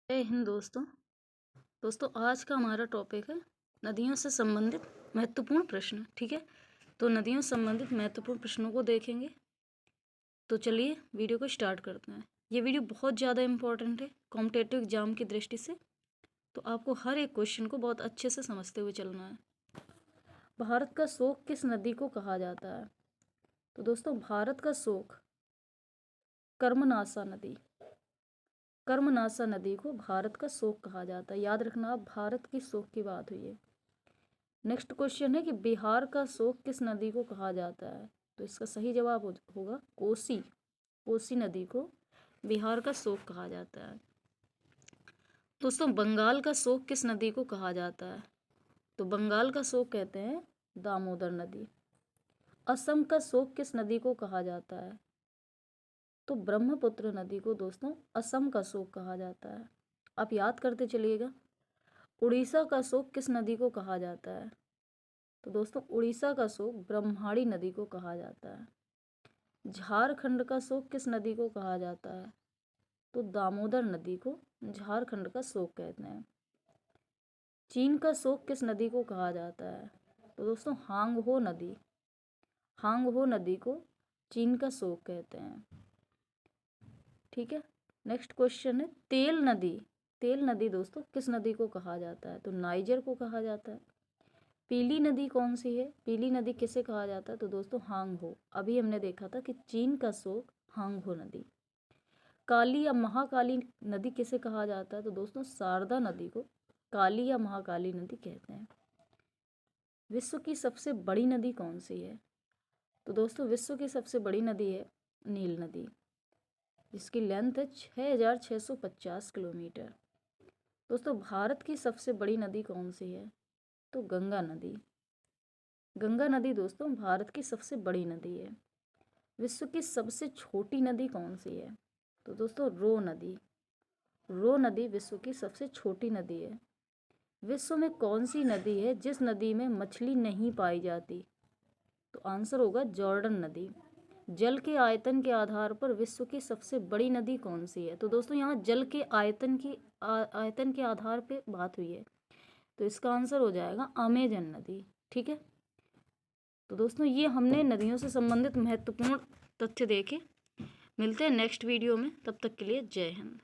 जय हिंद दोस्तों आज का हमारा टॉपिक है नदियों से संबंधित महत्वपूर्ण प्रश्न। ठीक है, तो नदियों से संबंधित महत्वपूर्ण प्रश्नों को देखेंगे। तो चलिए वीडियो को स्टार्ट करते हैं। ये वीडियो बहुत ज़्यादा इम्पोर्टेंट है कॉम्पिटेटिव एग्जाम की दृष्टि से, तो आपको हर एक क्वेश्चन को बहुत अच्छे से समझते हुए चलना है। भारत का शोक किस नदी को कहा जाता है? तो दोस्तों भारत का शोक कर्मनाशा नदी को भारत का शोक कहा जाता है। याद रखना, आप भारत की शोक की बात हुई है। नेक्स्ट क्वेश्चन है कि बिहार का शोक किस नदी को कहा जाता है? तो इसका सही जवाब होगा कोसी नदी को बिहार का शोक कहा जाता है। दोस्तों बंगाल का शोक किस नदी को कहा जाता है? तो बंगाल का शोक कहते हैं दामोदर नदी। असम का शोक किस नदी को कहा जाता है? तो ब्रह्मपुत्र नदी को दोस्तों असम का शोक कहा जाता है। आप याद करते चलिएगा। उड़ीसा का शोक किस नदी को कहा जाता है? तो दोस्तों उड़ीसा का शोक ब्रह्माणी नदी को कहा जाता है। झारखंड का शोक किस नदी को कहा जाता है? तो दामोदर नदी को झारखंड का शोक कहते हैं। चीन का शोक किस नदी को कहा जाता है? तो दोस्तों हांगहो नदी को चीन का शोक कहते हैं। ठीक है, नेक्स्ट क्वेश्चन है तेल नदी दोस्तों किस नदी को कहा जाता है? तो नाइजर को कहा जाता है। पीली नदी कौन सी है? पीली नदी किसे कहा जाता है? तो दोस्तों हांगहो। अभी हमने देखा था कि चीन का शोक हांगहो नदी। काली या महाकाली नदी किसे कहा जाता है? तो दोस्तों शारदा नदी को काली या महाकाली नदी कहते हैं। विश्व की सबसे बड़ी नदी कौन सी है? तो दोस्तों विश्व की सबसे बड़ी नदी है नील नदी, जिसकी लेंथ है 6650 किलोमीटर। दोस्तों भारत की सबसे बड़ी नदी कौन सी है? तो गंगा नदी दोस्तों भारत की सबसे बड़ी नदी है। विश्व की सबसे छोटी नदी कौन सी है? तो दोस्तों रो नदी विश्व की सबसे छोटी नदी है। विश्व में कौन सी नदी है जिस नदी में मछली नहीं पाई जाती? तो आंसर होगा जॉर्डन नदी। जल के आयतन के आधार पर विश्व की सबसे बड़ी नदी कौन सी है? तो दोस्तों यहाँ जल के आयतन के आधार पे बात हुई है, तो इसका आंसर हो जाएगा अमेजन नदी। ठीक है, तो दोस्तों ये हमने नदियों से संबंधित महत्वपूर्ण तथ्य देखे। मिलते हैं नेक्स्ट वीडियो में, तब तक के लिए जय हिंद।